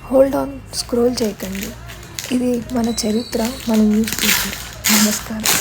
Hold on, scroll చేయకండి. ఇది మన చరిత్ర, మన న్యూస్ పేపర్. నమస్కారం.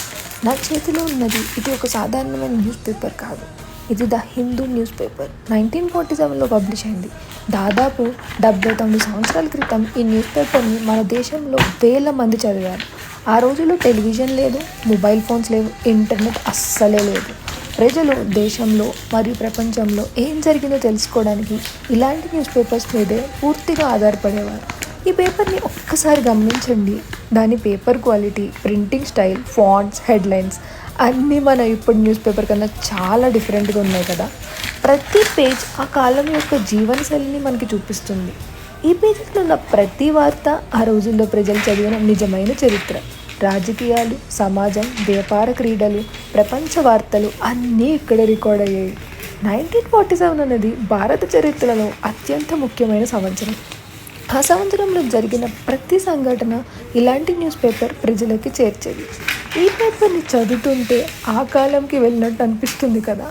నా చేతిలో ఉన్నది ఇది ఒక సాధారణమైన న్యూస్ పేపర్ కాదు. ఇది ద హిందూ న్యూస్ పేపర్. 1947లో పబ్లిష్ అయింది. దాదాపు 79 సంవత్సరాల క్రితం ఈ న్యూస్ పేపర్ని మన దేశంలో వేల మంది చదివారు. ఆ రోజుల్లో టెలివిజన్ లేదు, మొబైల్ ఫోన్స్ లేవు, ఇంటర్నెట్ అస్సలే లేదు. ప్రజలు దేశంలో మరియు ప్రపంచంలో ఏం జరిగిందో తెలుసుకోవడానికి ఇలాంటి న్యూస్ పేపర్స్ మీదే పూర్తిగా ఆధారపడేవారు. ఈ పేపర్ని ఒక్కసారి గమనించండి. దాని paper quality, printing style, fonts, headlines అన్నీ మన ఇప్పుడు న్యూస్ పేపర్ కన్నా చాలా డిఫరెంట్గా ఉన్నాయి కదా. ప్రతి పేజ్ ఆ కాలం యొక్క జీవనశైలిని మనకి చూపిస్తుంది. ఈ పేజీలో ఉన్న ప్రతి వార్త ఆ రోజుల్లో ప్రజలు చదివిన నిజమైన చరిత్ర. రాజకీయాలు, సమాజం, వ్యాపార, క్రీడలు, ప్రపంచ వార్తలు అన్నీ ఇక్కడ రికార్డ్ అయ్యాయి. 1947 అనేది భారత చరిత్రలో అత్యంత ముఖ్యమైన సంవత్సరం. ఆ సంవత్సరంలో జరిగిన ప్రతి సంఘటన ఇలాంటి న్యూస్ పేపర్ ప్రజలకి చేర్చేది. ఈ పేపర్ని చదువుతుంటే ఆ కాలంకి వెళ్ళినట్టు అనిపిస్తుంది కదా.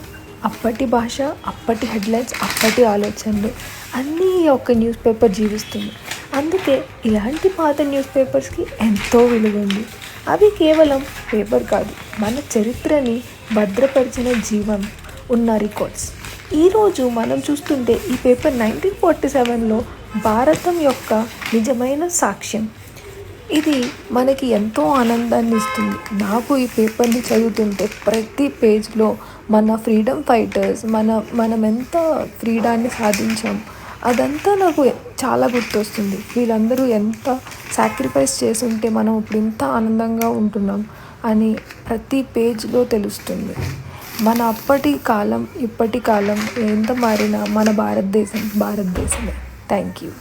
అప్పటి భాష, అప్పటి హెడ్లైన్స్, అప్పటి ఆలోచనలు అన్నీ ఒక న్యూస్ పేపర్ జీవిస్తుంది. అందుకే ఇలాంటి పాత న్యూస్ పేపర్స్కి ఎంతో విలువ ఉంది. అవి కేవలం పేపర్ కాదు, మన చరిత్రని భద్రపరిచిన జీవం ఉన్న రికార్డ్స్. ఈరోజు మనం చూస్తుంటే ఈ పేపర్ 1947లో భారతం యొక్క నిజమైన సాక్ష్యం. ఇది మనకి ఎంతో ఆనందాన్ని ఇస్తుంది. నాకు ఈ పేపర్ని చదువుతుంటే ప్రతి పేజ్లో మన ఫ్రీడమ్ ఫైటర్స్, మనం ఎంత ఫ్రీడాన్ని సాధించాం అదంతా నాకు చాలా గుర్తొస్తుంది. వీళ్ళందరూ ఎంత సాక్రిఫైస్ చేసి ఉంటే మనం ఇప్పుడు ఇంత ఆనందంగా ఉంటున్నాం అని ప్రతి పేజ్లో తెలుస్తుంది. మన అప్పటి కాలం, ఇప్పటి కాలం ఎంత మారినా మన భారతదేశమే. Thank you.